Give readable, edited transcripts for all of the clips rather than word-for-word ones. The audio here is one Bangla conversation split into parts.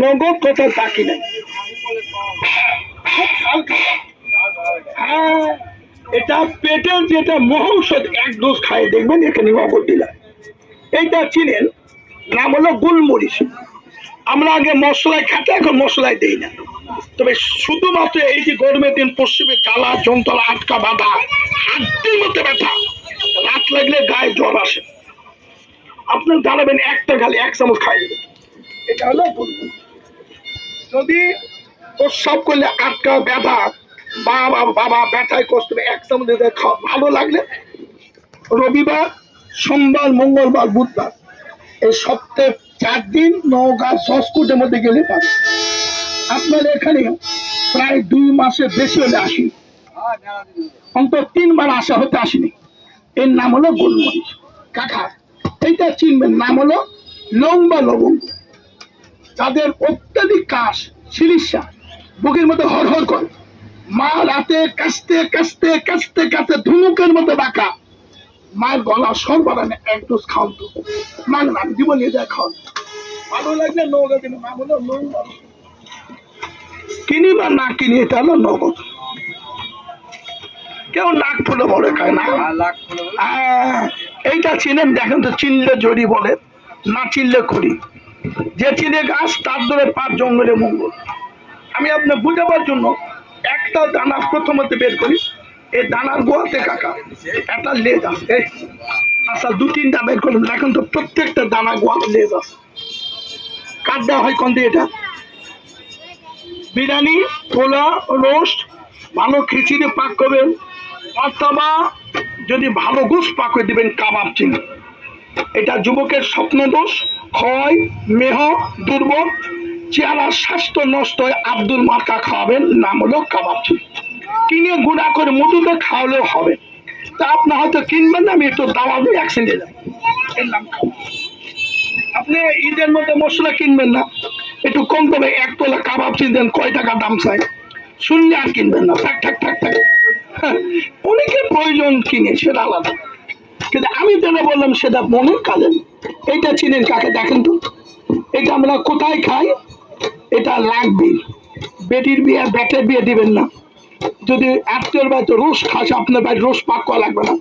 নগদ কথা বাকি নাই। হ্যাঁ, এটা পেটের যেটা মহৌষধ, এক ডোজ খাই দেখবেন এখানে নগদ দিলাম। এইটা চিনেন, নাম হলো গোলমরিচ। আমরা আগে মশলায় খাতে, এখন মশলায় দেই না। তবে শুধুমাত্র এই যে গরমের দিন পশ্চিমে জ্বালা যন্ত্রণা, আটকা বাঁধা, হাড্ডির মধ্যে ব্যথা, রাত লাগলে গায়ে জ্বর আসে, আপনি দাঁড়াবেন একটা গালি 1 চামচ খাই দেবেন। এটা হলো গোলমরিচ। যদি প্রস্রাব করলে আটকা ব্যথা, বাবা বাবা ব্যথায় কষ্ট, 1 চামচ খাওয়া ভালো লাগলে রবিবার, সোমবার, মঙ্গলবার, বুধবার, এই সপ্তাহে 4 দিন নওগাঁ সংস্কৃতের মধ্যে গেলে পাবে। আপনার এখানে প্রায় 2 মাসের বেশি হলে আসি, অন্তত 3 বার আসা হতে আসেনি। এর নাম হলো গোলমরিচ কাকা। এইটা চিনবেন, নাম হলো লং বা লবঙ্গ। যাদের অত্যাধিক কাশ, চিকিৎসা, বুকের মধ্যে হরহর করে, মা রাতে কাশতে কাশতে কাশতে কাশতে ধুনুকের মধ্যে বাঁকা, মায়ের গলা সর বাড়ানে 1 ডোজ খাওয়ান তো, মানে নাম জীবন নিয়ে যায় খাওয়ান। ভালো লাগলে নগদ, নাম হলো লবঙ্গ। কিনি বা না কিনি, এটা হলো নগদ। কেউ নাক ফুলে বলে খায় না। এইটা চিনেন, দেখেন তো, চিনলে জড়ি বলে, না চিনলে করি। যে চিনে গাছ তার ধরে 5 জঙ্গলে মঙ্গল। আমি আপনার বুঝাবার জন্য একটা দানা প্রথমত বের করি। এই দানার গোয়াতে কাকা একটা লেজ আছে, আচ্ছা 2-3টা বের করুন, দেখেন তো প্রত্যেকটা দানা গোয়াতে লেজ আছে। কার দেওয়া হয় কোন দিয়ে? এটা বিরিয়ানি, পোলা, রোস্ট, ভালো খিচুড়ি পাক করবেন, অথবা যদি ভালো গোস পাক করে দিবেন কাবাব চিনি। এটা যুবকের স্বপ্ন দোষ, ক্ষয়, মেহ, দুর্বল, চেহারা স্বাস্থ্য নষ্ট হয়, আব্দুল মার্কা খাওয়াবেন, নাম হলো কাবাব চিনি। কিনে গুঁড়া করে মধুতে খাওয়ালেও হবে। তা আপনি হয়তো কিনবেন না, আমি একটু দাওয়া দিই, একসঙ্গে যাই, এর নাম খাওয়া। আপনি ঈদের মধ্যে মশলা কিনবেন না, একটু কম দামে 1 তোলা কাবাব চিনি দেন, কয় টাকা দাম চাই শুনলে আর কিনবেন না, থাক থাক থাক থাক। অনেকের প্রয়োজন কিনে, সেটা আলাদা, কিন্তু আমি যেটা বললাম সেটা মনের কাজে। এইটা চিনেন কাকে? দেখেন তো, এটা আমরা কোথায় খাই? এটা লাগবে, বেটির বিয়ে, ব্যাটের বিয়ে দিবেন না। যদি আত্মীয়র বাড়িতে রোজ খাস, আপনার বাড়ির রোজ পাক করা লাগবে না।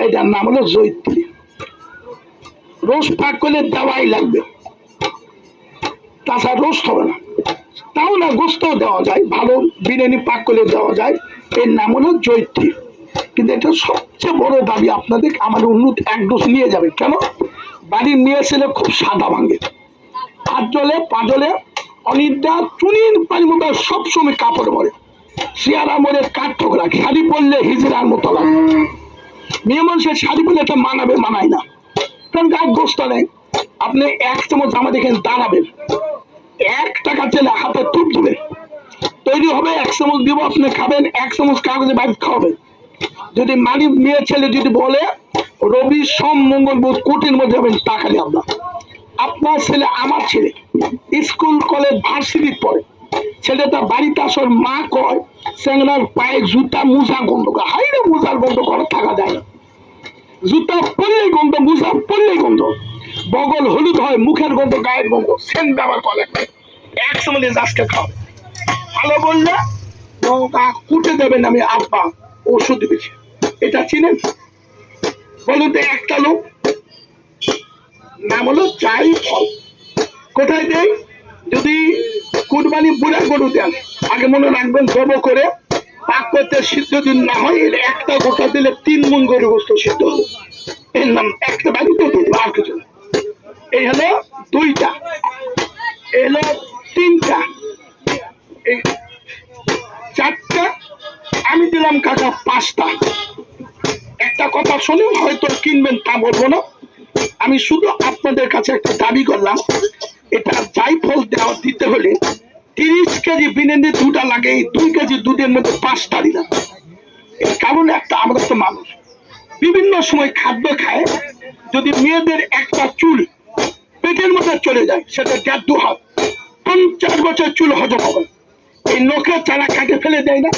এটার নাম হলো জৈত্রী। রোজ পাক করলে দেওয়াই লাগবে, তাছাড়া রোজ হবে না। তাও না, গোস্ত দেওয়া যায়, ভালো বিরিয়ানি পাক করলে দেওয়া যায়। এর নাম হলো জৈত্রী। কিন্তু এটা সবচেয়ে বড় দাবি আপনাদের, আমার উন্নত 1 ডোজ নিয়ে যাবে। কেন? বাড়ির মেয়ে ছেলে খুব সাদা ভাঙে, হাত জলে পা জলে, অনিদ্রা, চুনির পানি মতো সবসময় কাপড় পরে, শিয়ারা মরে কাঠ ঠোকরা, শাড়ি পরলে হিজড়ার মতো লাগে। মেয়ে মানুষের শাড়ি পরলে এটা মানাবে, মানায় না, কারণ গায়ে গোস্ত নেই। আপনি 1 চামচ জামা দেখেন দাঁড়াবেন, 1 টাকা চেলে হাতে তুপ দিবে, তৈরি হবে, 1 চামচ দিব, আপনি খাবেন, 1 চামচ কাগজে বাইরে খাওয়াবেন। যদি মালিক মেয়ে ছেলে যদি বলে রবি সোম মঙ্গল বুধ কোটির মধ্যে যাবেন, টাকা নিয়ে আপনার ছেলে, আমার ছেলে স্কুল কলেজ ভার্সিটি পড়ে, ছেলেটা বাড়িতে আসার মা কয় স্যাংরার পায়ে জুতা মোজা গন্ধ করে, হাইরে মোজার গন্ধ করে থাকা যায় না, জুতা পরলেই গন্ধ, মোজা পরলেই গন্ধ, বগল হলুদ হয়, মুখের গন্ধ, গায়ের গন্ধ, সেন্ট ব্যবহার করে 1 চামচ আজকে খাবে। ভালো বললে নৌকা কুটে দেবেন, আমি আব্বা ওষুধ দিয়েছি। এটা চিনেন? বলুন তো একটা লোক, নাম হলো চাই ফল। কোথায় দেয়? যদি কুরবানি বুড়া গরু দেন, আগে মনে রাখবেন জব করে পাক করতে সিদ্ধ দিন না হয়, এর একটা গোটা দিলে 3 মণ গরু গোস্ত সিদ্ধ হবে। এর নাম একটা বাড়িতে দিন, আর কিছু না। এই হলো 2টা, এলো 3টা, এই 4টা, আমি দিলাম কাকা 5টা। একটা কথা শুনুন, হয়তো কিনবেন তা বলবো না, আমি শুধু আপনাদের কাছে একটা দাবি করলাম, এটা জায়ফল দেওয়া দিতে হলে 30 কেজি বিরিয়ানি দুধ লাগে, এই 2 কেজি দুধের মধ্যে 5টা দিলাম। এর কারণ একটা, আমরা তো মানুষ বিভিন্ন সময় খাদ্য খায়, যদি মেয়েদের একটা চুল পেটের মধ্যে চলে যায়, সেটা 1.5-2 হাত, 50 বছর চুল হজম হবে। এই নখের চারা কাটে ফেলে দেয় না,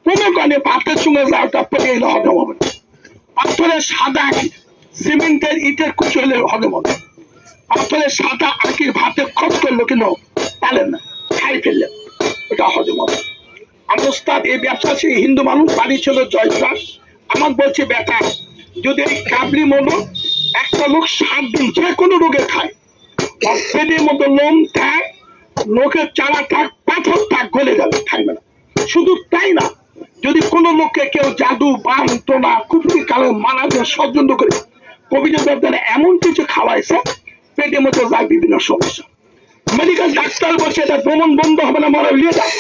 কোনো কারণে ভাতের সঙ্গে লাউটা পেটে এলে হজম হবে না। পাথরের সাদা আঁকি, সিমেন্টের ইটের কুচি হলে হজম হবে। পাথরের সাদা আঁকির ভাতে খোঁজ করলো কেন? খাই ফেললেন, ওটা হজম হবে। আমি ওস্তাদ এই ব্যবসায়ী হিন্দু মানুষ, বাড়ি ছিল জয়প্রাস। আমার বলছে বেটা, যদি এই কাবলি মধু একটা লোক 7 দিন যে কোনো রোগে খায়, পেটের মধ্যে লোম থাক, লোকের চারা থাক, পাথর থাক, গলে যাবে, থাকবে না। শুধু তাই না, যদি কোনো লোককে কেউ জাদু বান টোনা কুপুরি কালে মানাতে ষড়যন্ত্র করে কবিদের দ্বারা এমন কিছু খাওয়াইছে, পেটের মধ্যে যায় বিভিন্ন সমস্যা। মেডিকেল ডাক্তার বলছে এটা ভ্রমণ বন্ধ হবে না, মনে নিয়ে যান।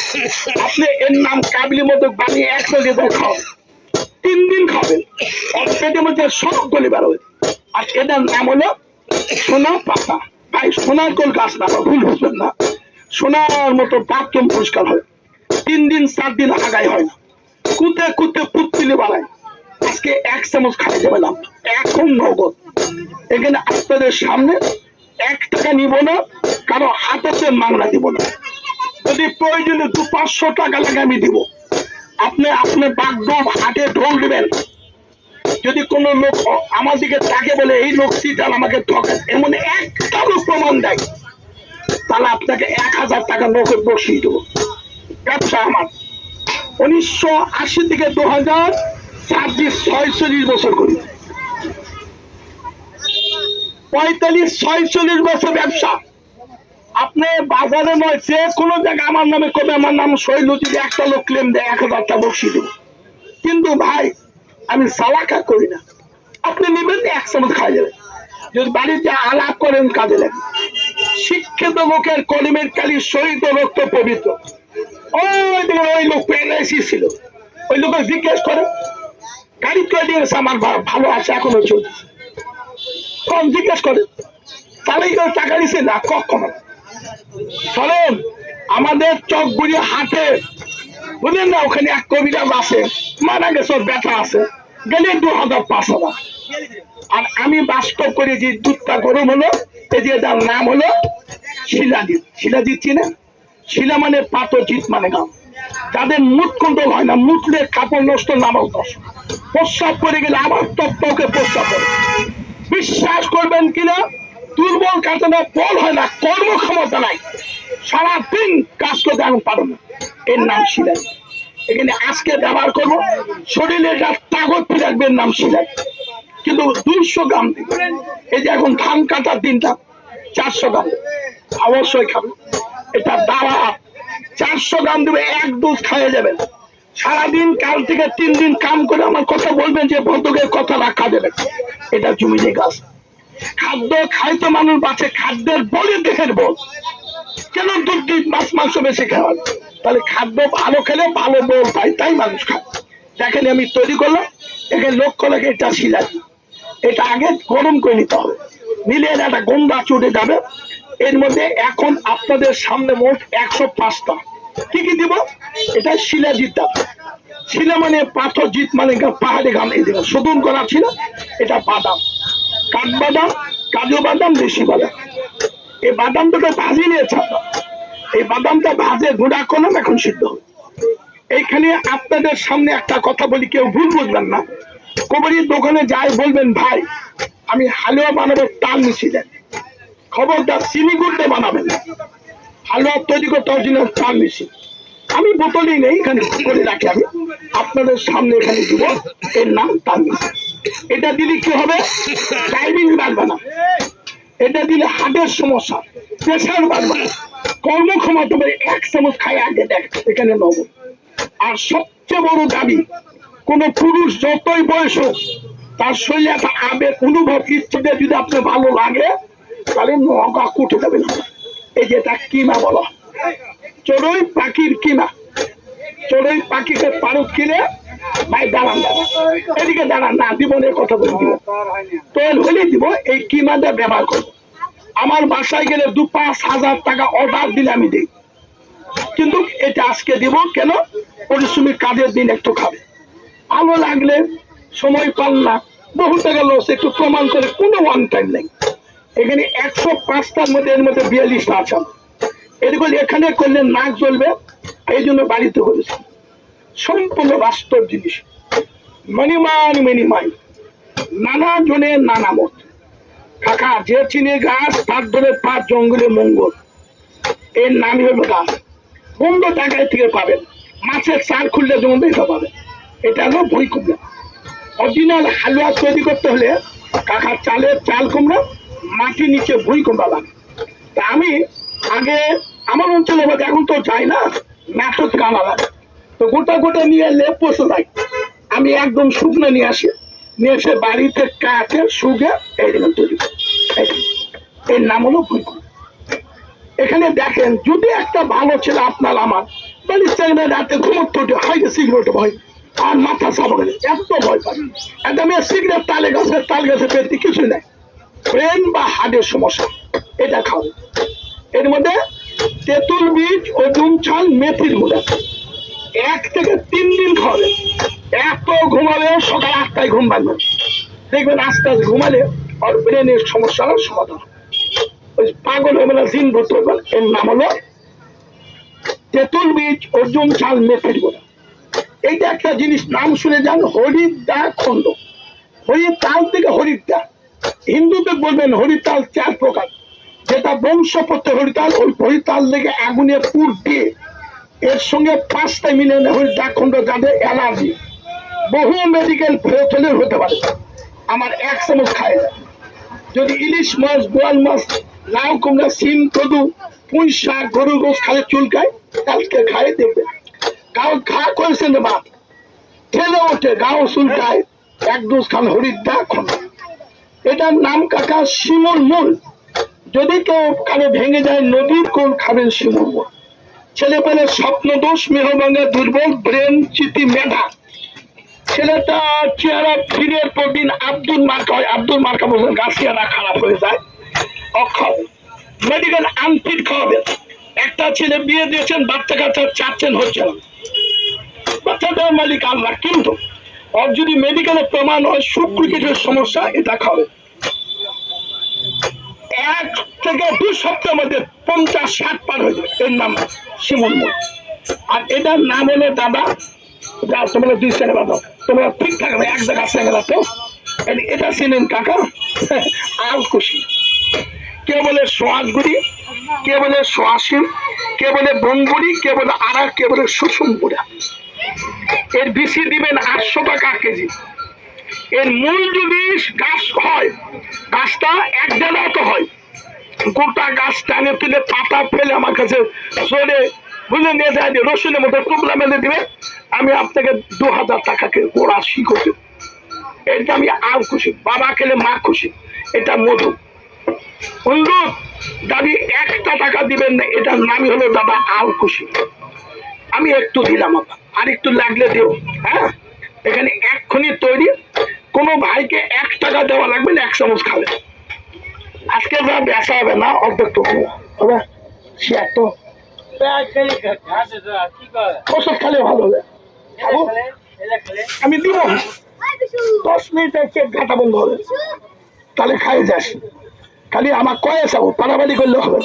আপনি এর নাম কাবলি মতো বানিয়ে 100 লিটার খাওয়ান, 3 দিন খাবেন, পেটের মধ্যে সব গলে বেরোবে। আর এটার নাম হলো সোনা পাতা। ভাই সোনার কোন গাছ না, ভুল বুঝবেন না, সোনার মতো বাথরুম পরিষ্কার হয়, 3 দিন 4 দিন আগাই হয় না, কুতে কুতে পুতলি বানায়। আজকে 1 চামচ খাই যাবে না, এখন নগদ। এখানে আপনাদের সামনে 1 টাকা নিব না, কারো হাতে মাংলা দিব না। যদি প্রয়োজনে 200-500 টাকা লাগে আমি দিব। আপনি আপনার বাগডোব হাটে ঢোল দিবেন। যদি কোন লোক আমার দিকে তাকে বলে এই লোক চিটাল আমাকে ঠকায়, এমন একটা লোক প্রমাণ দেয়, তাহলে আপনাকে 1000 টাকা নগদ বসিয়ে দেবো। ব্যবসা আমার 1980 থেকে 2026, 46 বছর করি, 45-46 বছর ব্যবসা। আপনি বাজারে নয়, যে কোনো জায়গায় আমার নামে কবে আমার নাম শৈল, যদি একটা লোক ক্লেম দেয় 1000 টাকা বসিয়ে দেবো। কিন্তু ভাই আমি সালাকা করি না, আপনি নেবেন 1 চামচ খাই যাবেন, যদি বাড়িতে আলাপ করেন কাজে লাগে। শিক্ষিত লোকের কলিমের কালি শহীদ রক্ত পবিত্র। ওই লোক প্যারালাইসিস ছিল, ওই লোকের জিজ্ঞেস করে গাড়ি তৈরি হয়েছে আমার ভালো আছে এখনো চলছে, কম জিজ্ঞেস করে তাহলে টাকা দিচ্ছে না কখনো। চলেন আমাদের চকগুড়ি হাটে, বুঝলেন না, ওখানে এক কবিরাজ আছে, মারা গেছে, ওর ব্যথা আছে, গেলে 2000-5000। আর আমি বাস্তব করে যে দুধটা গরম হলো, এই যে তার নাম হলো শিলাজিৎ। শিলাজিৎ চিনে? শিলা মানে পাথর, জিত মানে গাম। যাদের মুখ কন্ট্রোল হয় না, মুখলে কাপড় নষ্ট, নামাও দশ, প্রস্রাব করে গেলে আবার তত্ত্বকে প্রস্রাব করে। বিশ্বাস করবেন কিনা, দুর্বল কাজে না বল হয় না, কর্মক্ষমতা নাই, সারাদিন কাজ করতে আমি পারো না, এর নাম শিলাই। এখানে আজকে ব্যবহার করবো, শরীরে যা তাগত রাখবেন, নাম শিলাই। কিন্তু 200 গ্রাম দিব। এই যে এখন ধান কাটার দিনটা, 400 গ্রাম অবশ্যই খাবেন। এটা দাওয়া, 400 গ্রাম দেবে, 1 ডোজ খাইয়ে যাবেন। সারাদিন কাল থেকে 3 দিন কাম করে আমার কথা বলবেন যে ভদ্রকের কথা রাখা যাবে। এটা জমিতে গাছ। খাদ্য খাইতো মানুষ বাঁচে, খাদ্যের বলে দেখের বল। কেন দুধ মাছ মাংস বেশি খাওয়ান? তাহলে খাদ্য ভালো খেলে ভালো বল পাই, তাই মানুষ খায়। দেখেন আমি তৈরি করলাম, এখানে লক্ষ্য লাগে এটা শিলাজি। এটা আগে গরম করে নিতে হবে, নিলে একটা গন্ধা চড়ে যাবে। এর মধ্যে এখন আপনাদের সামনে মোট 105টা। কি কি দিব? এটা শিলাজিৎ দাম। শিলা মানে পাথর, জিত মানে পাহাড়ি গাম। এই দিকে শোধন করা ছিল, এটা বাদাম, কাঠবাদাম, কাজু বাদাম, দেশি বাদাম। এই বাদামটাকে ভাজি নিয়েছে, এই বাদামটা ভাজে গুঁড়া করলাম, এখন সিদ্ধ হবে। এইখানে আপনাদের সামনে একটা কথা বলি, কেউ ভুল বুঝবেন না। কবরির দোকানে যাই বলবেন ভাই আমি হালুয়া বানাবো, তাল মিশিয়ে দেন, খবরদার চিনি গুড়তে বানাবেন না। হালুয়া তৈরি করতে অরিজিনাল তাল মিশি, আমি বোতলই নেই, এখানে করে রাখি, আমি আপনাদের সামনে এখানে দিব, এর নাম তাল মিশি। এটা দিলে কি হবে? ডায়াবেটিস বাড়বে না, এটা দিলে হার্টের সমস্যা, প্রেশার বাড়বে না, কর্মক্ষমতা। 1 চামচ খাই আগে দেখ, এখানে নব। আর সবচেয়ে বড় দাবি, কোন পুরুষ যতই বয়স হোক, তার শরীরে একটা আবেগ, অনুভব, ইচ্ছেতে যদি আপনার ভালো লাগে, তাহলে নগা কুটে যাবে না। এই যে এটা কিমা বলা, চড়ুই পাখির কিমা। চড়ুই পাখিকে পারুক কিনে ভাই দাঁড়ান, দাঁড়ান এদিকে দাঁড়ান, না দিব না, কথা বলে দিব, তেল হলে দিব। এই কিমাটা ব্যবহার করবো। আমার বাসায় গেলে 2-5 হাজার টাকা অর্ডার দিলে আমি দিই, কিন্তু এটা আজকে দিব কেন? পরিশ্রমিক কাজের দিন একটু খাবে, ভালো লাগলে, সময় পান না, বহু টাকা লস, একটু প্রমাণ করে, কোনো ওয়ান টাইম নেই। এখানে 105টার মধ্যে, এর মধ্যে 42টা আছে। এগুলো এখানে করলে নাক জ্বলবে, এই জন্য বাড়িতে করেছি। সম্পূর্ণ বাস্তব জিনিস, মণিমান মিনিমাই, নানা জনের নানা মত। কাকা যে চিনে গাছ, তার ধরে 5 জঙ্গলে মঙ্গল, এর নামই হলো গাছ। বন্ধ টাকায় থেকে পাবেন, মাছের চাল খুললে যেমন এটা পাবেন। এটা হলো ভুঁই কুমড়া। অরিজিনাল হালুয়া তৈরি করতে হলে কাকা চালের চাল কুমড়া, মাটির নিচে ভুঁই কুমড়া লাগে। তা আমি আগে আমার অঞ্চলে বলতে, এখন তো যাই না, নাটক কানা লাগে, তো গোটা গোটা নিয়ে লেপ বসে যাই। আমি একদম শুকনো নিয়ে আসি, নিয়ে এসে বাড়িতে কাটে শুকে এইরকম তৈরি করি। এর নাম হলো ভুঁই কুমড়া। এখানে দেখেন, যদি একটা ভালো ছেলে আপনার আমার বাড়ির ছেলে রাতে ঘুমোতে হয় সিগারেট ভয় আর মাথা চাপা গেলে এত ভয় পাবে, একদম সিগারেট তাল গাছে পেতে কিছু নেই, ব্রেন বা হার্টের সমস্যা, এটা খাবে। এর মধ্যে তেঁতুল বীজ, অজুন ছাল, মেথির গুঁড়া 1 থেকে 3 দিন খাওয়াবে। এত ঘুমাবে, সকাল 8টায় ঘুম ভাঙবে, দেখবেন আস্তে আস্তে ঘুমালে আর ব্রেনের সমস্যার সমাধান। ওই পাগল হয়ে গেলে জিন ভূত হয়ে গেল। এর নাম হলো তেঁতুল বীজ, অর্জুন ছাল, মেথির গুঁড়া। এইটা একটা জিনিস নাম শুনে যান, হরিদ্রা খণ্ড। হরিতাল থেকে হরিদ্রা, হিন্দুতে বলবেন হরিতাল 4 প্রকার, যেটা বংশপত্র হরিতাল, ওই হরিতাল থেকে আগুনে পুর দিয়ে এর সঙ্গে 5টা মিলে হরিদ্রা খণ্ড, যাদের অ্যালার্জি, বহু মেডিকেল ফেলে হতে পারে, আমার 1 চামচ খায় না। যদি ইলিশ মাছ, বোয়াল মাছ, লাউ কুমড়া, সিম, কদু, পুঁই শাক, গরুর গোস খালে চুলকায়, কালকে খায় দেখবে গাও ঘা করেছেন বা ঠেলে ওঠে, গাও চুলকায়, 1 ডোজ খান হরিদ্রা খণ্ড। এটার নাম কাকা শিমুল মূল। যদি কেউ কারো ভেঙে যায় নদীর কোল, খাবেন শিমুল মূল। ছেলে পেলে স্বপ্ন দোষ, মেহভাঙ্গা, দুর্বল, ব্রেন চিতি, মেধা, ছেলেটা চেহারা ফিরের প্রতিদিন আব্দুল মার্কা হয়, আব্দুল মার্কা বলছেন গাছিয়ারা খারাপ হয়ে যায়, অক্ষর মেডিকেল আনফিট খাওয়াবেন। একটা ছেলে বিয়ে দিয়েছেন, বাচ্চা কাচ্চা চাচ্ছেন, হচ্ছে না, বাচ্চাটার মালিক আল্লাহ, কিন্তু ওর যদি মেডিকেলে প্রমাণ হয় শুক্রকিটের সমস্যা, এটা খাবে। 1 থেকে 2 সপ্তাহের মধ্যে 50-60 পার হয়ে যাবে। এর নাম শিমুল মূল। আর এটার নাম হলো দাদা, যা তোমরা 2 সেনে বাঁধো, তোমরা ঠিক থাকবে, এক জায়গা আছে গেলা তো। এটা ছিলেন কাকা আল খুশি। কে বলে সোয়াশগুড়ি, কে বলে সোয়াশিম, কে বলে বনগুড়ি, কে বলে আড়া, কে বলে সুষুমপুরা। এর বিসি দিবেন 800 টাকা কেজি। এর মূল যদি গাছ হয়, গাছটা 1 ডেলা তো হয়, গোটা গাছ টানে তুলে পাতা ফেলে আমার কাছে চলে বুঝে নিয়ে যায়, রসুনের মতো টুকরা মেলে দিবে, আমি আপনাকে 2000 টাকা গোড়া শিখে দেব। এটা আমি আর খুশি, বাবা খেলে মা খুশি। এটা মধু অনুরোধ, দাদি 1টা টাকা দিবেন না, এটার নামই হলো দাদা আল খুশি। আমি একটু দিলাম, আর একটু লাগলে দেব। হ্যাঁ, এখানে এক্ষুনি তৈরি, কোনো ভাইকে 1 টাকা দেওয়া লাগবে না, 1 চামচ খাবে। আজকে যা বেচা হবে না, অর্ধেক তো হবে, সে এত ওষুধ খালে ভালো হবে। আমি দিব 10 মিনিটের চেক ঘাটা বন্ধ হবে, তাহলে খাই যাস। খালি আমার কয়ে যাবো, পাড়াবাড়ি করলে হবে।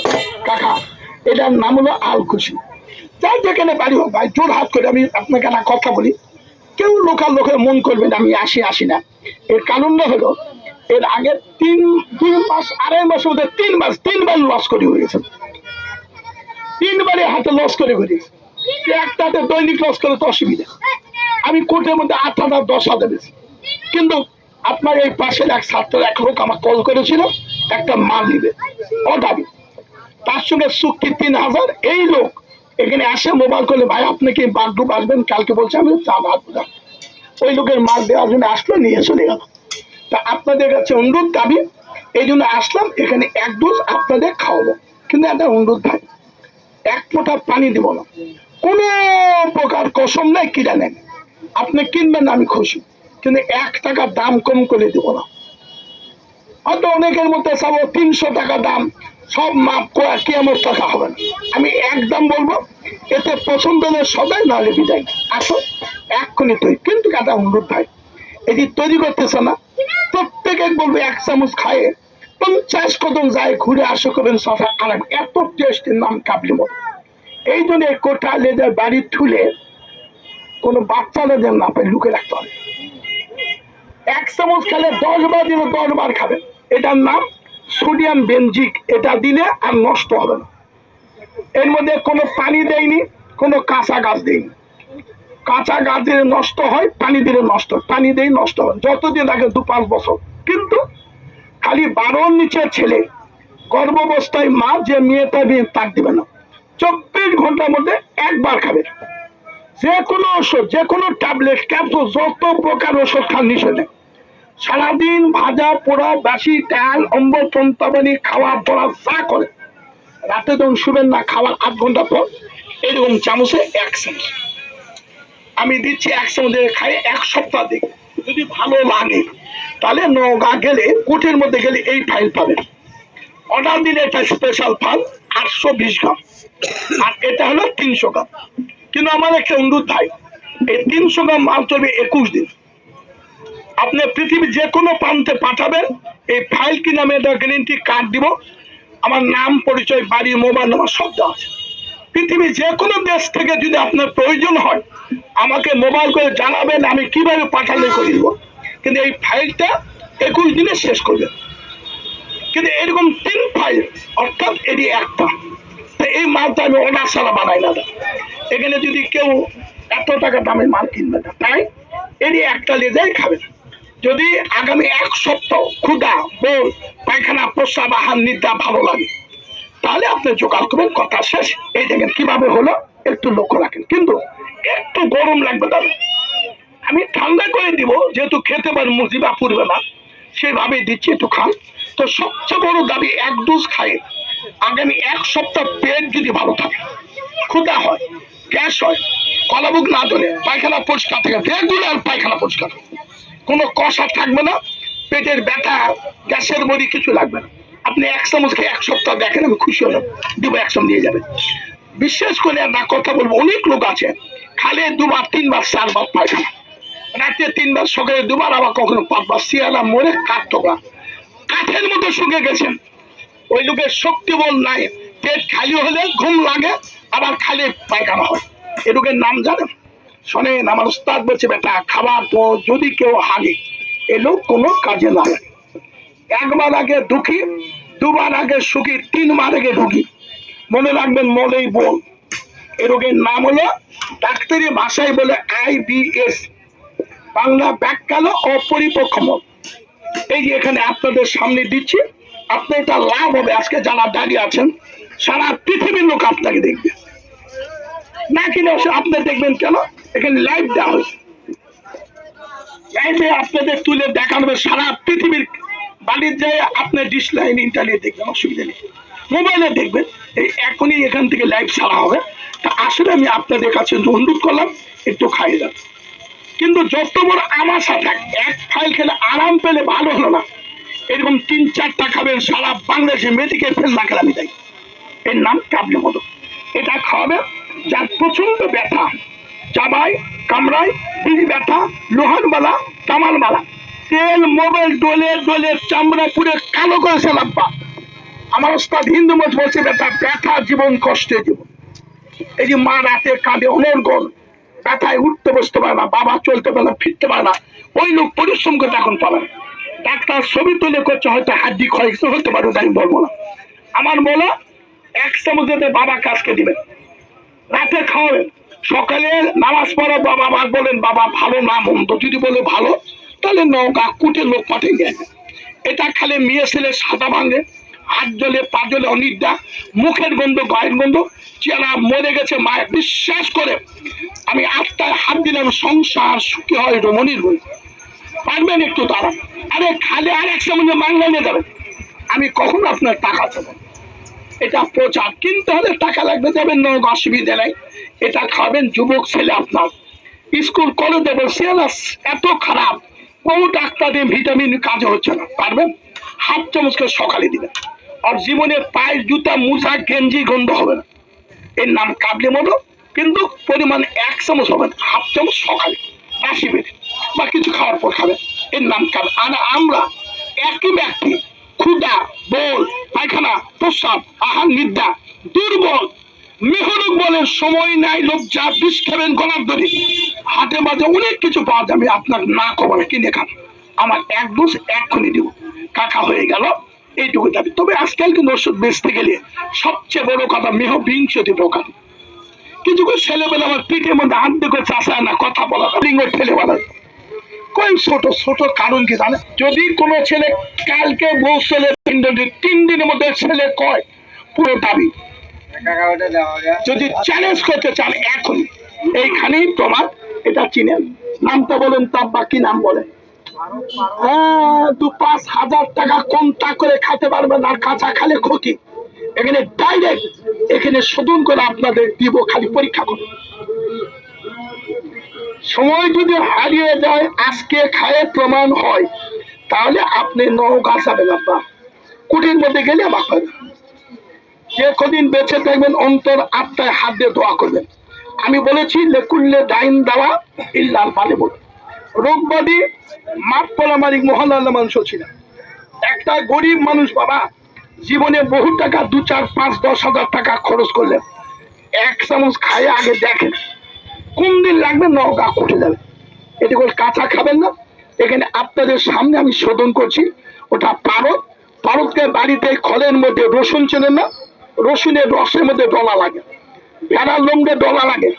কাকা এটার নাম হলো আল খুশি। যাই যেখানে বাড়ি হোক ভাই, জোর হাত করে আমি আপনাকে না কথা বলি, কেউ লোকাল লোকের মন করবেন আমি আসি না। এর কারণটা হলো, এর আগে 2 মাস 2.5 মাসের মধ্যে 3বার লস করে হয়েছে, 3বারে হাতে লস করে ঘুরিয়েছে। একটাতে দৈনিক লস করে তো অসুবিধা, আমি কোর্টের মধ্যে 8,000 10,000 বেশি। কিন্তু আপনার এই পাশের এক ছাত্র, এক লোক আমার কল করেছিল, একটা মাল নিবে অদাবি, তার সঙ্গে চুক্তি 3,000। এই লোক এখানে আসে, মোবাইল করলে ভাই আপনি কি বাগডুব আসবেন, কালকে বলছে আমি ওই লোকের মাল দেওয়ার জন্য আসলো, নিয়ে চলে গেল। তা আপনাদের কাছে অনুরোধ দাবি, এই জন্য আসলাম, এখানে 1 ডোজ আপনাদের খাওয়াবো, কিন্তু একটা অনুরোধ ভাই, 1 ফোঁটা পানি দিব না, কোন প্রকার কসম নেই, কিনা নেন, আপনি কিনবেন আমি খুশি, কিন্তু 1 টাকা দাম কম করে দিব না। হয়তো অনেকের মধ্যে চাবো 300 টাকা দাম, সব মাপ করা কি আমার টাকা হবে না, আমি একদম বলবো, এতে পছন্দ হলে সবাই, নাহলে বিদায়। আসো এক্ষুনি তৈরি, কিন্তু কাটা অনুরোধ ভাই, এটি তৈরি করতেছে না, প্রত্যেকে বলবো 1 চামচ খায় 50 কদম যায়, ঘুরে আসো করবেন সফা আরাম, এত টেস্টের নাম কাবলি মতো। এই জন্য কোঠা লেজার বাড়ি তুলে কোনো বাচ্চারা যেন না পায়, লুকে রাখতে হবে। 1 চামচ খেলে 10 বার দিলে 10 বার খাবেন। এটার নাম সোডিয়াম বেনজিক, এটা দিলে আর নষ্ট হবে না। এর মধ্যে কোনো পানি দেয়নি, কোনো কাঁচা গাছ দিই, কাঁচা গাছ দিলে নষ্ট হয়, পানি দিলে নষ্ট, পানি দিয়ে নষ্ট হয়, যতদিন লাগে 2-5 বছর। কিন্তু খালি 12 নিচের ছেলে গর্ভাবস্থায় মা যে মেয়েটা দিয়ে তাক দিবে না, 24 ঘন্টার মধ্যে একবার খাবে। যে কোনো ওষুধ, যে কোনো ট্যাবলেট, ক্যাপসুল, যত প্রকার ওষুধ খান নিষেধে। সারাদিন ভাজা পোড়া বাসি ডাল অম্বল চন্তাবানি খাওয়া পড়া যা করে, রাতে যখন শুবেন না খাওয়ার 8 ঘন্টা পর এরকম চামচে 1 চামচ আমি দিচ্ছি। 1 চামচ খাই 1 সপ্তাহ দিক, যদি ভালো লাগে তাহলে নওগাঁ গেলে কোটের মধ্যে গেলে এই ফাইল পাবেন। অর্ডার দিলে এটা স্পেশাল ফাইল 820 গ্রাম, আর এটা হলো 300 গ্রাম। কিন্তু আমার একটা অনুরোধ ভাই, এই 300 গ্রাম মাল চলবে 21 দিন। আপনি পৃথিবীর যে কোনো প্রান্তে পাঠাবেন, এই ফাইল কি নামে এটা গ্যারেন্টি কার্ড দিব, আমার নাম পরিচয় বাড়ি মোবাইল নাম্বার সব দেওয়া আছে। পৃথিবীর যে কোনো দেশ থেকে যদি আপনার প্রয়োজন হয় আমাকে মোবাইল করে জানাবেন, আমি কিভাবে পাঠালে করে দিব। কিন্তু এই ফাইলটা 21 দিনে শেষ করবেন। কিন্তু এরকম 3 ফাইল, অর্থাৎ এটি একটা, এই মালটা আমি অর্ডার ছাড়া বানাই না। এখানে যদি কেউ এত টাকা দামের মাল কিনবে না, তাই এটি একটা লেজাই খাবেন। যদি আগামী 1 সপ্তাহ ক্ষুধা বোল পায়খানা প্রস্রাব আহার নিদ্রা ভালো লাগে, তাহলে আপনি জোগাড় করবেন, কথা শেষ। এই দেখেন কিভাবে হলো, একটু লক্ষ্য রাখেন। কিন্তু একটু গরম লাগবে দাদা, আমি ঠান্ডা করে দিব, যেহেতু খেতে পারেন মুজিবা পড়বে না সেভাবে দিচ্ছি, একটু খান। তো সবচেয়ে বড় দাবি 1 ডোজ খায় আগামী 1 সপ্তাহ পেট যদি ভালো থাকে, ক্ষুধা হয়, গ্যাস হয়, কলাবুক না ধরে, পায়খানা পরিষ্কার থাকে, রেগুলার পায়খানা পরিষ্কার, কোনো কষা থাকবে না, পেটের ব্যথা গ্যাসের বড়ি কিছু লাগবে না। আপনি 1 চামচ খেয়ে 1 সপ্তাহ দেখেন, আমি খুশি হলাম, দিব 1 চামচ দিয়ে যাবেন। বিশ্বাস করে না কথা বলবো, অনেক লোক আছে খালে 2 বার 3 বার 4 বার পায়খানা, রাতে 3 বার, সকালে 2 বার, আবার কখনো 5 বার, শিয়ালা মরে কাঠটোকা কাঠের মতো শুকে গেছেন। ওই লোকের শক্তি বল নাই, পেট খালি হলে ঘুম লাগে, আবার খালি পায়খানা হয়। এ লোকের নাম জানেন? শোনেন, আমার উস্তাদ বলছে বেটা, খাবার পর যদি কেউ হাগে এ লোক কোনো কাজে না লাগে। 1 বার আগে দুঃখী, 2 বার আগে সুখী, 3 বার আগে ঢুকি। মনে রাখবেন, মলেই বল। এ রোগের নাম হলো, ডাক্তারি ভাষায় বলে IBS, বাংলা ব্যাখ্যা হলো অপরিপক্ক মল। এই যে এখানে আপনাদের সামনে দিচ্ছি, আপনার এটা লাভ হবে। আজকে যারা দাঁড়িয়ে আছেন সারা পৃথিবীর লোক আপনাকে দেখবে, না কিনে আপনি দেখবেন কেন, এখানে লাইভ দেওয়া হয়েছে, লাইভে আপনাদের তুলে দেখানো হবে সারা পৃথিবীর। বাড়ির যায় আপনার ডিশ লাইন ইন্টারনেট দেখবেন, অসুবিধা নেই, মোবাইলে দেখবেন। এই এখনই এখান থেকে লাইভ ছাড়া হবে। তা আসলে আমি আপনাদের কাছে অনুরোধ করলাম, একটু খাইয়ে যান। কিন্তু যত বড় আমাশা থাক, 1 ফাইল খেলে আরাম পেলে ভালো হলো না, এরকম 3-4টা খাবেন, সারা বাংলাদেশে মেডিকেল ফেল না খেলে আমি তাই। এর নাম কাবলি মধু। এটা খাওয়াবে যার প্রচন্ড ব্যথা, চাবায় কামড়ায়, বিড়ি ব্যথা, লোহার মালা, তামার মালা, তেল মোবাইল ডোলে ডোলে চামড়া পুড়ে কালো করেছে লাব্বা। আমার ওস্তাদ হিন্দু মত বলছে ব্যথা, ব্যথা জীবন কষ্টে জীবন। এই যে মা রাতে কাঁদে অনর্গল, ব্যথায় উঠতে বসতে পারে না, বাবা চলতে পারে না, ফিরতে পারে না, ওই লোক পরিশ্রম করতে এখন পারে না। ডাক্তার ছবি তুলে করছে, হয়তো হাড্ডি ক্ষয় হতে পারে, আমি বলবো না। আমার বলা 1 চামচ দিয়ে বাবা কাজকে দিবেন, রাতে খাওয়াবেন, সকালে নামাজ পড়া বাবা বলেন, বাবা ভালো না মন্দ, যদি বলে ভালো তাহলে নৌকা কুটে লোক পাঠিয়ে দেয়। এটা খালে মেয়ে ছেলে সাদা ভাঙে, হাত জ্বলে, পা জ্বলে, অনিদ্রা, মুখের গন্ধ, গায়ের গন্ধ, চেহারা মরে গেছে মায়ের। বিশ্বাস করে আমি 8টায় হাত দিলাম, সংসার সুখী হয় রমণীর বই। পারবেন একটু দাঁড়ান, আরে খালে আর 1 চামচ বাংলা নিয়ে যাবেন, আমি কখনো আপনার টাকা দেবো। এটা প্রচার কিনতে হলে টাকা লাগবে, যাবেন, অসুবিধা নাই। এটা খাবেন, যুবক ছেলে আপনার স্কুল কলেজে বসে এত খারাপ, বহু ডাক্তার দিয়ে ভিটামিন কাজে হচ্ছে না, পারবেন 1/2 চামচ করে সকালে দিবেন। আর জীবনে পায়ের জুতা মোজা গেঞ্জি গন্ধ হবে না। এর নাম কাবলি মধু, কিন্তু পরিমাণ 1 চামচ হবে না, 1/2 চামচ সকালে বাসি পেটে বা কিছু খাওয়ার পর খাবেন। এর নাম কাবলি। আর আমরা একই ব্যক্তি, ক্ষুধা বল পায়খানা প্রস্রাব আহার নিদ্রা, দুর্বল মেহরুক বলেন, সময় নাই, লজ্জা, বিষ খাবেন, গলার দড়ি, হাটে বাজে অনেক কিছু পাওয়া যাবে, আপনার না খবর কিনে খান, আমার 1 ডোজ এক্ষুনি দিব, কাকা হয়ে গেল, এইটুকু দাবি। তবে আজকাল কিন্তু ওষুধ বেচতে গেলে সবচেয়ে বড় কথা, মেহ বিংশতি প্রকার, কিছু কিছু ছেলেবেলা আমার পিঠের মধ্যে হাত দেখে চাষা না কথা বলা লিঙ্গ ঠেলে বেড়ায়। কই ছোট ছোট কারণ কি জানে? যদি কোনো ছেলে কালকে বউ ছেলে 3 দিনের মধ্যে ছেলে কয় পুরো দাবি, যদি চ্যালেঞ্জ করতে চান এখন এইখানেই প্রমাণ। এটা চিনেন, নামটা বলেন, তার বাকি নাম বলেন। হ্যাঁ, 2-5 হাজার টাকা কম তা করে খেতে পারবেন আর কাঁচা খালে ক্ষতি। এখানে ডাইরেক্ট এখানে শোধন করে আপনাদের দিব, খালি পরীক্ষা করুন। সময় যদি হারিয়ে যায়, আজকে খায়ে প্রমাণ হয়, তাহলে আপনি নৌকা যাবেন, আপনার কুটির মধ্যে গেলে আমার যে কদিন বেঁচে থাকবেন অন্তর আত্মায় হাত দিয়ে দোয়া করবেন। আমি বলেছি লেকুল্লে ডাইন দেওয়া ইল্লাল পালে বল রোগবাদী মাঠ পলামারিক মহল্লা মানুষ ছিল। একটা গরিব মানুষ বাবা জীবনে বহু টাকা 2-4-5-10 হাজার টাকা খরচ করলেন, এক চামচ খায় আগে দেখেন কোন দিন লাগবে নৌকা উঠে যাবে। এটা করে কাঁচা খাবেন না। এখানে আপনাদের সামনে আমি শোধন করছি, ওটা পারদ। পারদকে বাড়িতে খলের মধ্যে রসুন চেনেন না, রসুনের রসের মধ্যে ডলা লাগে, ভেড়ার লোমে ডলা লাগে,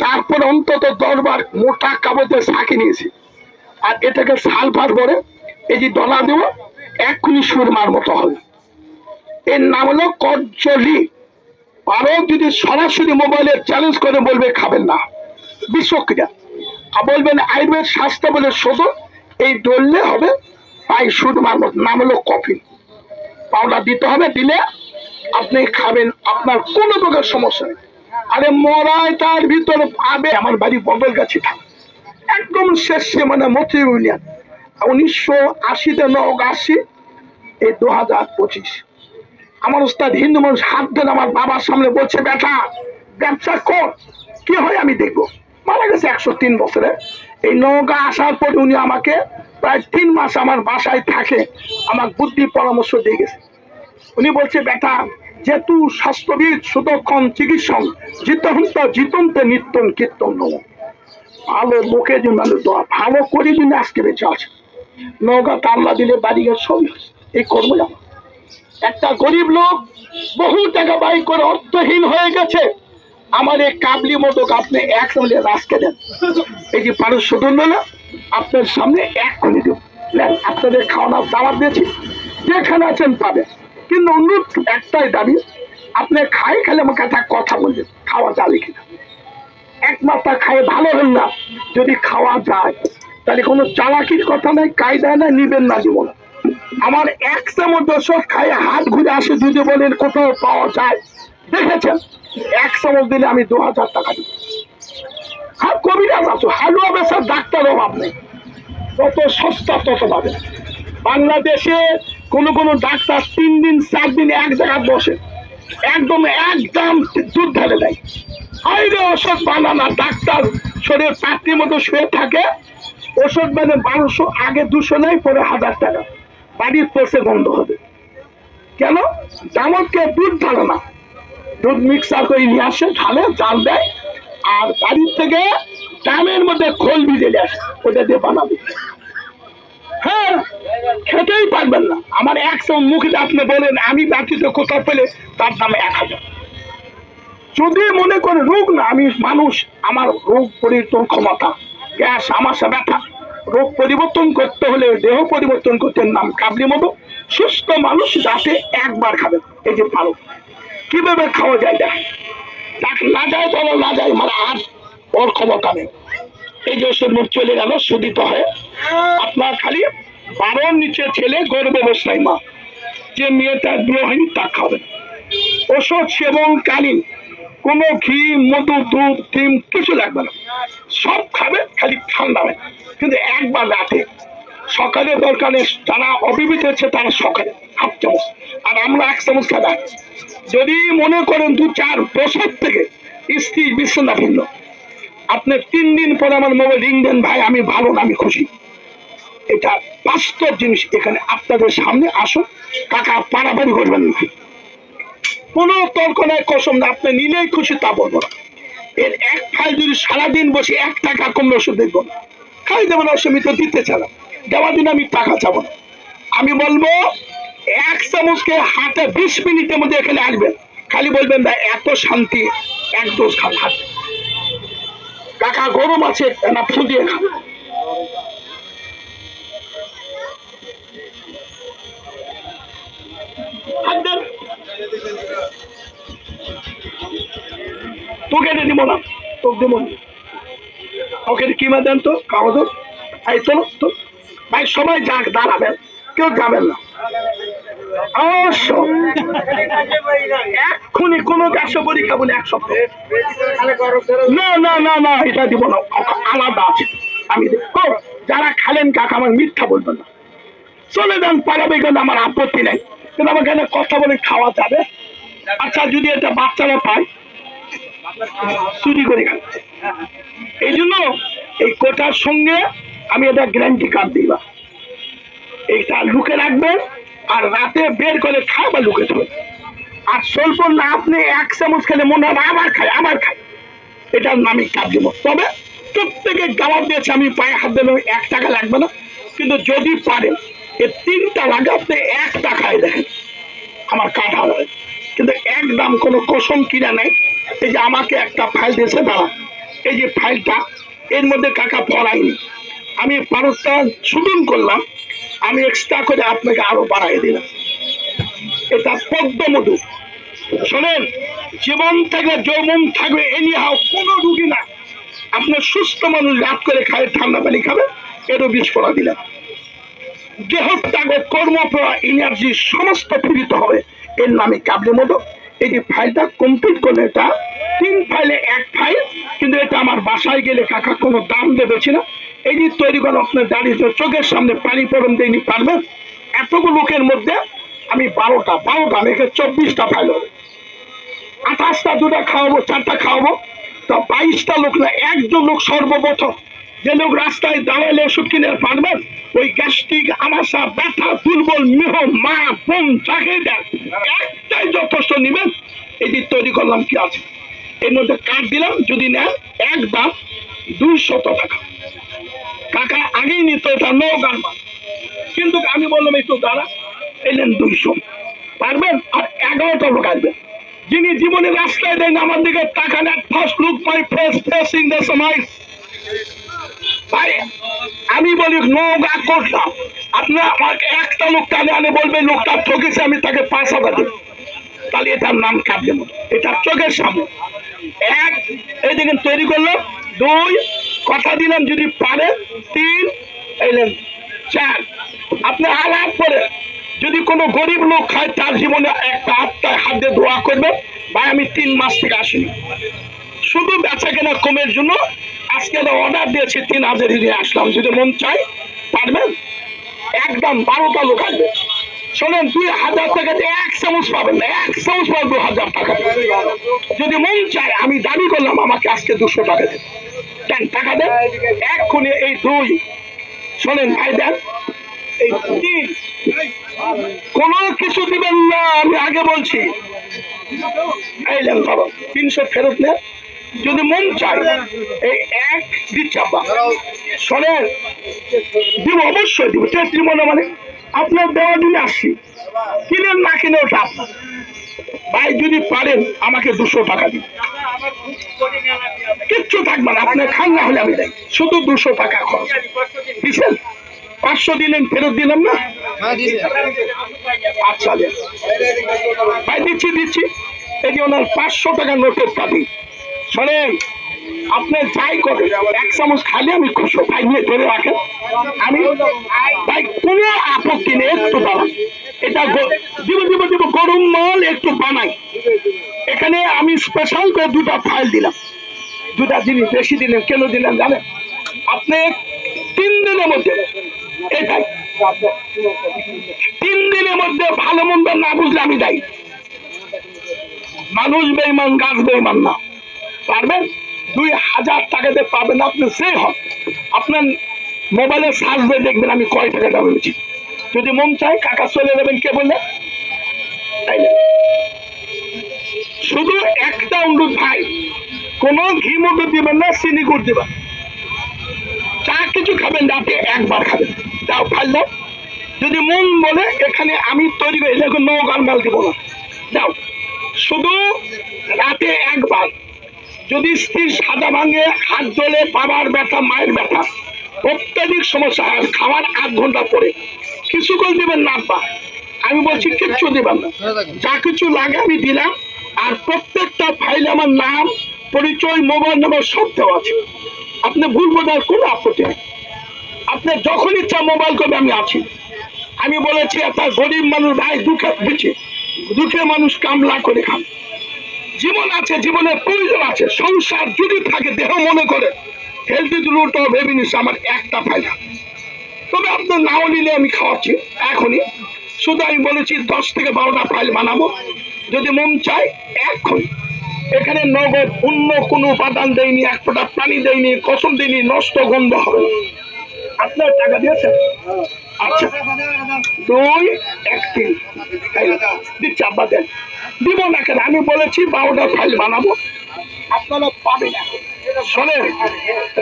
তারপর অন্তত 10 বার মোটা কাগজে ছাঁকি নিয়েছি। আর এটাকে সালফার করে এই যে ডলা দেবো, এক্ষুনি সুরমার মতো হবে। এর নাম হলো কজ্জলি। আরো যদি সরাসরি মোবাইলে চ্যালেঞ্জ করে বলবে খাবেন না, বিষক্রিয়া, আর বলবেন আয়ুর্বেদ স্বাস্থ্য বলে শুধু এই ডললে হবে পাই সুরমার মতো, নাম হলো কফি পাউডার দিতে হবে, দিলে আপনি খাবেন, আপনার কোনো প্রকার সমস্যা নেই। আরে মরায় তার ভিতরে পাবে। আমার বাড়ি বদলগাছি থাকে একদম শেষে, মানে মতি ইউনিয়ন। 1980-তে 89, এই 2025। আমার উস্তাদ হিন্দু মানুষ হাত ধরে আমার বাবার সামনে বলছে, বেটা ব্যবসা কর, কি হয় আমি দেখবো। মারা গেছে 103 বছরে। এই নৌকা আসার পর উনি আমাকে প্রায় 3 মাস আমার বাসায় থাকে, আমার বুদ্ধি পরামর্শ দিয়ে গেছে। উনি বলছে, বেটা যেহেতু স্বাস্থ্যবিদ সুদক্ষণ চিকিৎসক জিতহন্ত জিতন্তে নিত্যন কীর্তন নম, ভালো লোকের জন্য দোয়া ভালো করি দিনে আজকে বেঁচে আছে। নৌকা তাল্লা দিলে বাড়ি গেছে সবই হয়েছে। এই করবো আমার একটা গরিব লোক বহু টাকা বাই করে অর্থহীন হয়ে গেছে। আমার এই কাবলি মতো আপনি 1 মিলে রাস্কে দেন, এই যে পারস শোধন না আপনার সামনে 1 করে দেব, আপনাদের খাওয়ানোর দাওয়াত দিয়েছি, যেখানে আছেন পাবেন। কিন্তু অনুরোধ একটাই দাবি, আপনি খাই খেলে আমাকে একটা কথা বলবেন, খাওয়া যাবে কিনা। একমাত্র খায় ভালো হন না, যদি খাওয়া যায় তাহলে কোনো চালাকির কথা নাই, কায়দায় না, নিবেন না জীবন। আমার 1 চামচ দর্শক খায় হাত ঘুরে আসে, যদি বলেন কোথাও পাওয়া যায়, দেখেছেন 1 চামচ দিলে আমি 2000 টাকা দিব। হ্যাঁ, কবিরাজ আছো, হালুয়া বেচার ডাক্তার অভাব নেই, যত সস্তা তত পাবে। বাংলাদেশে কোন কোন ডাক্তার 3 দিন 4 দিন এক জায়গায় বসে, একদম একদম দুধ ঢেলে দেয়। আইরে ওষুধ বানানা, ডাক্তার শরীর পাত্রির মতো শুয়ে থাকে, ওষুধ মানে 1200, আগে 200 নেয়, পরে 1000 টাকা। বাড়ির পচে বন্ধ হবে কেন? দামকে দুধ ঢালে না, দুধ মিক্সার করে নিয়ে আসে, ঢালে জাল দেয়, আর বাড়ির থেকে দামের মধ্যে খোল ভিজে আসে, ওটা দিয়ে বানাবে। হ্যাঁ, খেতেই পারবেন না। আমার 100 মুখে আপনি বলেন আমি বাকিতে কোথাও পেলে তার দামে 1000। যদি মনে করে রোগ না, আমি মানুষ, আমার রোগ পরিবর্তন ক্ষমতা, গ্যাস, আমাশা, ব্যথা, রোগ পরিবর্তন করতে হলে দেহ পরিবর্তন করতে নাম কাবলি মতো। সুস্থ মানুষ যাতে 1 বার খাবে, এই যে ভালো কিভাবে খাওয়া যায় দেখ, না যায় চলো, না যায় মানে আর ওর ক্ষমতা নেই। এই যে ওষুধ মুখ চলে গেল, শোধিত হয় আপনার খালি 12 নিচে ছেলে গর্বে বসাই মা, যে মেয়েটা বিয়ে হয়নি তা খাবে। ওষুধ সেবনকালীন কোনো ঘি, মধু, দুধ, ডিম কিছু লাগবে না, সব খাবে, খালি ঠান্ডা হয়। কিন্তু 1 বার রাতে, সকালে দরকার নেই, যারা অবিবাহিত হচ্ছে তারা সকালে 1/2 চামচ, আর আমরা 1 চামচ খাবা। যদি মনে করেন 2-4 বছর থেকে স্ত্রী বিছানা ভিন্ন, আপনি 3 দিন পরে আমার মোবাইল রিং দেন, ভাই আমি ভালো না, আমি খুশি। এটা বাস্তব জিনিস, এখানে আপনাদের সামনে আসুন, কাকা পাড়াপাড়ি করবেন না, কোনো তর্ক নাই, কসম না, আপনি নিলেই খুশি তা বলবো না। এর 1 ফাইল যদি সারাদিন বসে 1 টাকা কমলে ওষুধ দেখবো না, খাই দেবো না, অসীমিত দিতে চালাম, দেওয়ার দিন আমি টাকা চাবো না। আমি বলবো 1 চামচকে হাতে 20 মিনিটের মধ্যে এখানে আসবেন, খালি বলবেন ভাই এত শান্তি এক ডোজ খান হাত। কাকা গরম আছে না ফুটিয়ে খান। হাত দেন। তোকে দিব না, তোকে দেবো না। ওকে কিমা দেন তো কাগজ। এই চলো তো ভাই, সবাই যাক, দাঁড়াবেন, কেউ যাবেন না অবশ্য। এক্ষুনি কোনো একশো পরীক্ষা বলে এক সপ্তাহ না না না না, এটা দিব না, আলাদা আছে আমি ও যারা খালেন কাকা আমার মিথ্যা বলবেন না, চলে যান পালাবে, কিন্তু আমার আপত্তি নেই, কিন্তু আমাকে এখানে কথা বলে খাওয়া যাবে। আচ্ছা যদি এটা বাচ্চারা পায় চুরি করে খাবে, এই জন্য এই কোটার সঙ্গে আমি এটা গ্যারান্টি কার্ড দিবা, এইটা লুকে রাখবেন আর রাতে বের করে খায় বা লুকে দেবেন। আর স্বল্প না, আপনি এক চামচ খেলে মনে হবে আবার খায়, এটার নামই কাজ দিব। তবে প্রত্যেকে গাওয়ার দিয়েছে, আমি পায়ে হাত দিলে 1 টাকা লাগবে না, কিন্তু যদি পারেন এই 3টা লাগে আপনি 1 টাকায় দেখেন আমার কাঠ হবে, কিন্তু একদম কোনো কসম কিনা নেই। এই যে আমাকে একটা ফাইল দিয়েছে দাঁড়া, এই যে ফাইলটা এর মধ্যে কাকা পড়াইনি, আমি পারতটা শুধু করলাম, আমি এক্সট্রা করে আপনাকে আরো বাড়াই দিলাম। এটা পদ্মমধু, শোনেন, জীবন থাকলে যৌবন থাকবে, এনিহাও কোনো রুগী না, আপনার সুস্থ মানুষ রাত করে খায় ঠান্ডা পানি খাবে, এরও বিষ পড়া দিলাম। দেহ ত্যাগে কর্ম পড়া এনার্জি সমস্ত পীড়িত হবে, এর নামে কাবলি মধু। এই যে ফাইলটা কমপ্লিট করলে, এটা 3 ফাইলে 1 ফাইল, কিন্তু এটা আমার বাসায় গেলে কাকা কোনো দাম দেবেছি না। এই যে তৈরি করে আপনার দাঁড়িয়ে চোখের সামনে পানি পরম দিয়ে পারবেন, এতগুলো লোকের মধ্যে আমি 12টা মেখে 24টা ফাইল হবে, 28টা 2টা খাওয়াবো, 4টা খাওয়াবো, তো 22টা লোক না, একজন লোক সর্বপ্রথম যে লোক রাস্তায় দাঁড়ালে ওষুধ কিনে পারবেন, ওই গ্যাস্ট্রিক, আমাশা, ব্যথা, দুর্বল, মেহ, মা, বোন, যাকে দেন একটাই যথেষ্ট নিবেন। এই যে তৈরি করলাম কি আছে এর মধ্যে কার্ড দিলাম, যদি নেন একদম 200 টাকা। কাকা আগেই নিত, এটা নৌকার মাল, কিন্তু আমি বললাম একটু দাঁড়া, এলেন 200 পারবেন, আর 11টা লোক আসবেন যিনি জীবনে রাস্তায় দেন আমার দিকে টাকা নেন। First look my face in the সময় ভাই, আমি বলি নৌকা করতাম, আপনি আমাকে একটা লোক টানে আনে বলবে লোকটা ঠকেছে, আমি তাকে 5,000 দেব, তাহলে এটার নাম কাটবে মতো, এটা চোখের সামনে। 1 এই দেখেন তৈরি করলাম, 2 কথা দিলাম যদি পারে, 3 এলেন, 4 আপনি আলাপ করে যদি কোনো গরিব লোক খায় তার জীবনে একটা আত্মায় হাত দিয়ে দোয়া করবে, ভাই আমি 3 মাস থেকে আসিনি, শুধু বেচা কেনা কমের জন্য আজকে অর্ডার দিয়েছি, 3,000 দিয়ে আসলাম, যদি মন চাই পারবেন, একদম 12টা লোক আসবে। শোনেন 2,000 টাকা দিয়ে 1 চামচ পাবেন না, 1 চামচ পাবেন 2,000 টাকা, যদি মন চায় আমি দাবি করলাম আমাকে আজকে 200 টাকা দেন, দেন টাকা দেন এক্ষুনি। এই 2 শোনেন ভাই দেন, এই 3 কোনো কিছু দিবেন না, আমি আগে বলছি, এই দেন ধরো 300 ফেরত নেন, যদি মন চায় এই 1 দিচ্ছে আব্বা, শোনেন দিব, অবশ্যই দিব, টেস্ট মনে মানে আপনার দেওয়া দিনে আসছি, কিনেন না কিনে ওটা আপনার। ভাই যদি পারেন আমাকে 200 টাকা দিন, কিচ্ছু থাকবে না, আপনি খান না হলে আমি দেই, শুধু 200 টাকা খরচ দিচ্ছেন, 500 দিলেন, ফেরত দিলাম না, আচ্ছা দেন ভাই, দিচ্ছি, এই যে ওনার 500 টাকা নোটের কাটি। শোনেন আপনি যাই করেন 1 চামচ খালি আমি খুশি, ভাই নিয়ে ধরে রাখেন, আমি ভাই কোনো আপত্তি নেই, একটু দাঁড়ান, এটা দিব গরম মাল একটু বানাই, এখানে আমি স্পেশাল করে 2টা ফাইল দিলাম, 2টা জিনিস বেশি দিলেন, কেন দিলেন জানেন, আপনি 3 দিনের মধ্যে, এটাই 3 দিনের মধ্যে ভালো মন্দ না বুঝলে আমি যাই, মানুষ বেঈমান গাছ বেঈমান না, পারবেন 2,000 টাকাতে পাবেন, আপনি সে হন, আপনার মোবাইলে সার্চ দিয়ে দেখবেন আমি কয় টাকা দাম বলেছি, যদি মন চায় কাকা চলে যাবেন, কে বললে শুধু একটা অনুরোধ ভাই, কোনো ঘি মধু দিবেন না, চিনি গুড় দিবেন, চা কিছু খাবেন রাতে 1 বার খাবেন, তাও ফাইল, যদি মন বলে এখানে আমি তৈরি করে নৌকার মাল দিব না, যাও শুধু রাতে 1 বার যদি স্ত্রীর সাদা ভাঙে, হাত জ্বলে, বাবার ব্যথা, মায়ের ব্যথা, অত্যাধিক সমস্যা হয়, খাওয়ার 8 ঘন্টা পরে কিছু করে দিবেন না আব্বা। আমি বলছি কিচ্ছু দিবেন না, যা কিছু লাগে আমি দিলাম। আর প্রত্যেকটা ফাইলে আমার নাম, পরিচয়, মোবাইল নাম্বার সব দেওয়া আছে। আপনি ভুল বোঝার কোনো আপত্তি নেই, আপনি যখন ইচ্ছা মোবাইল করবে, আমি আছি। আমি বলেছি একটা গরিব মানুষ ভাই দুঃখে দিচ্ছে, দুঃখে মানুষ কামলা করে খান, জীবন আছে, জীবনের প্রয়োজন আছে, সংসার যদি থাকে, দেহ মনে করে হেলদি দুটো ভেবে নিচ্ছে আমার একটা ফায়দা। তবে আপনার নাও নিলে আমি খাওয়াচ্ছি এখনই। শুধু আমি বলেছি 10 থেকে 12টা ফাইল বানাবো, যদি মন চায় এখন। এখানে নগদ অন্য কোনো উপাদান দেয়নি, এক ফোঁটা পানি দেয়নি, কসম দেয়নি, নষ্ট গন্ধ হবে না। আপনার টাকা দিয়েছেন? আচ্ছা, 2, 1, 3 দিচ্ছি আব্বা, দেন। দিব না কেন, আমি বলেছি 12টা ফাইল বানাবো, আপনারা পাবেন। শোনেন,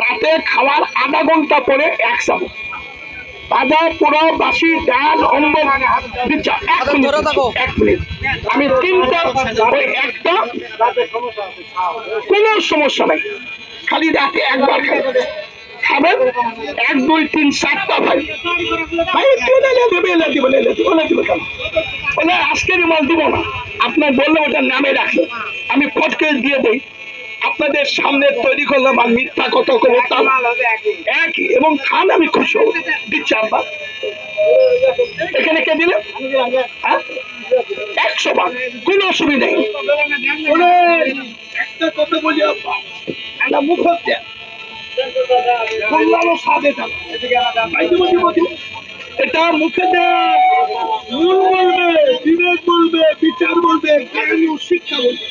রাতে খাওয়ার আধা ঘন্টা পরে 1 চামচ ভাজা, পোড়া, বাসি, ডাল, অম্বল দিচ্ছি। 1 মিনিট, আমি 3টা, ওই একটা কোনো সমস্যা নাই, খালি রাতে একবার খাবেন। 1, 2, 3, 4টা ভাই আজকের মাল দিব না, আপনার বললে ওটা নামে রাখলো, আমি ফটকে দিয়ে দেই। আপনাদের সামনে তৈরি করলাম আর মিথ্যা কত করতাম একই, এবং খান, আমি খুশি হব। দিচ্ছি আব্বা। এখানে কে দিলে? 100 বার, কোনো অসুবিধা নেই। একটা কথা বলি আব্বা, একটা মুখ হচ্ছে এটা মুখে বলবে, বিবেক বলবে, বিচার বলবে, শিক্ষা বলবে।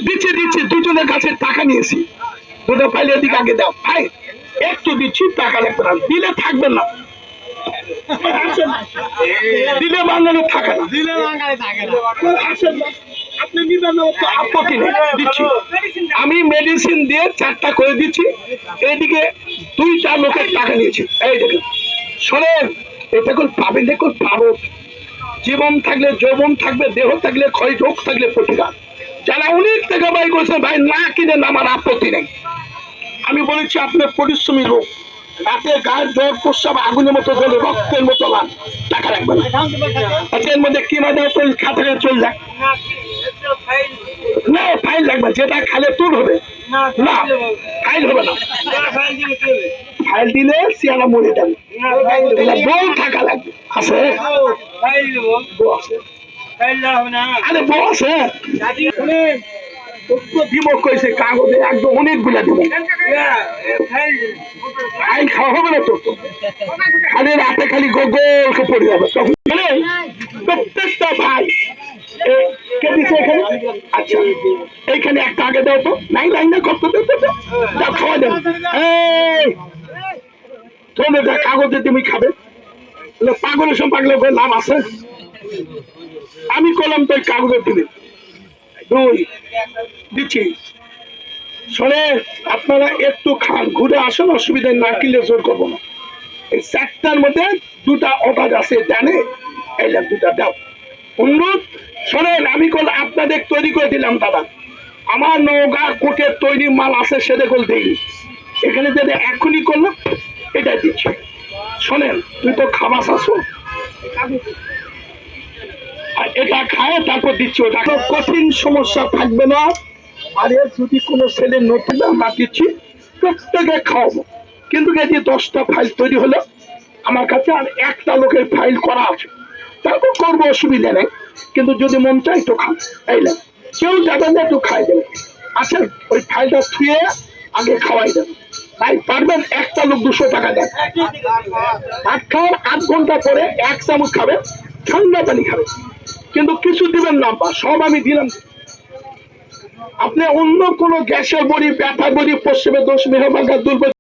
দিচ্ছি দিচ্ছি, দুজনের কাছে টাকা নিয়েছি, দুটো ফাইলের দিকে আগে দাও ভাই, একটু দিচ্ছি, টাকা লাগবে না, দিলে থাকবেন না, দিলে বাঙালি থাকে না, দিলে বাঙালি থাকে না, আসেন না আপনি নিবেন না, আপত্তি নেই, দিচ্ছি। আমি মেডিসিন দিয়ে 4টা করে দিচ্ছি, এইদিকে 2টা লোকের টাকা নিয়েছি। এই দেখুন, শোনেন, এটা কোন পাবেন, দেখুন পাবো, জীবন থাকলে যৌবন থাকবে, দেহ থাকলে ক্ষয়, রোগ থাকলে প্রতিকার। যারা অনেক টাকা ব্যয় করেছেন ভাই, না কিনে আমার আপত্তি নেই। আমি বলেছি আপনার পরিশ্রমী লোক, রাতে গায়ের জ্বর, প্রস্রাব আগুনের মতো জ্বলে, রক্তের মতো লাল, টাকা রাখবে না। আচ্ছা, এর মধ্যে কি মাঝে খাতা চলে যায় না, ফাইল লাগবে, যেটা খালে তুল হবে না, ফাইল হবে না, ফাইল দিলে সিয়ানা মরে যাবে, বউ থাকা লাগবে। আছে আরে বউ আছে, দিব কইছে কাগজে একদম অনেকগুলা দিব, ফাইল খাওয়া হবে না তো, খালি রাতে খালি গোগলকে পড়ে যাবে তখন। প্রত্যেকটা ভাই কে দিচ্ছে এখানে? আচ্ছা, এইখানে একটা আগে দাও তো, নাই নাই না, কত দাও, খাওয়া দেন। তোমাদের কাগজে তুমি খাবে, পাগলের সব পাগলের লাভ আছে। আমি করলাম তো কাগজে দিবে 2 দিচ্ছি। শোনে, আপনারা একটু খান, ঘুরে আসেন, অসুবিধা না, কিনলে জোর করবো না। এই 4টার মধ্যে 2টা অর্ডার আছে, জানে, এইলাম 2টা দাও। অনুরোধ, শোনেন, আমি কল আপনাদের তৈরি করে দিলাম দাদা, আমার নওগাঁ কোটের তৈরি মাল আছে, সেটা কল দিই, এখানে যেটা এখনই করলো এটা দিচ্ছি। শোনেন, তুই তো খাবাস আসো, এটা খায় তারপর দিচ্ছি, ওটা কঠিন সমস্যা থাকবে না। আর এর যদি কোনো ছেলে নতুন আমরা দিচ্ছি, প্রত্যেকে খাওয়াবো। কিন্তু যদি 10টা ফাইল তৈরি হলো আমার কাছে, আর একটা লোকের ফাইল করা আছে, তারপর করবো, অসুবিধা নেই। কিন্তু যদি মন চাই তো খান, এইলেন, কেউ যাবেন না, একটু খাই দেবেন। আচ্ছা, ওই ফাইলটা ছুঁয়ে আগে খাওয়াই দেবেন ভাই, পারবেন? একটা লোক 200 টাকা দেন, ভাত খাওয়ার 8 ঘন্টা পরে 1 চামচ খাবেন, ঠান্ডা পানি খাবেন, কিন্তু কিছু দিবেন না, সব আমি দিলাম। আপনি অন্য কোনো গ্যাসের বড়ি, ব্যথা বড়ি, পশ্চিমে দোষ, মেহমানটা দুর্বল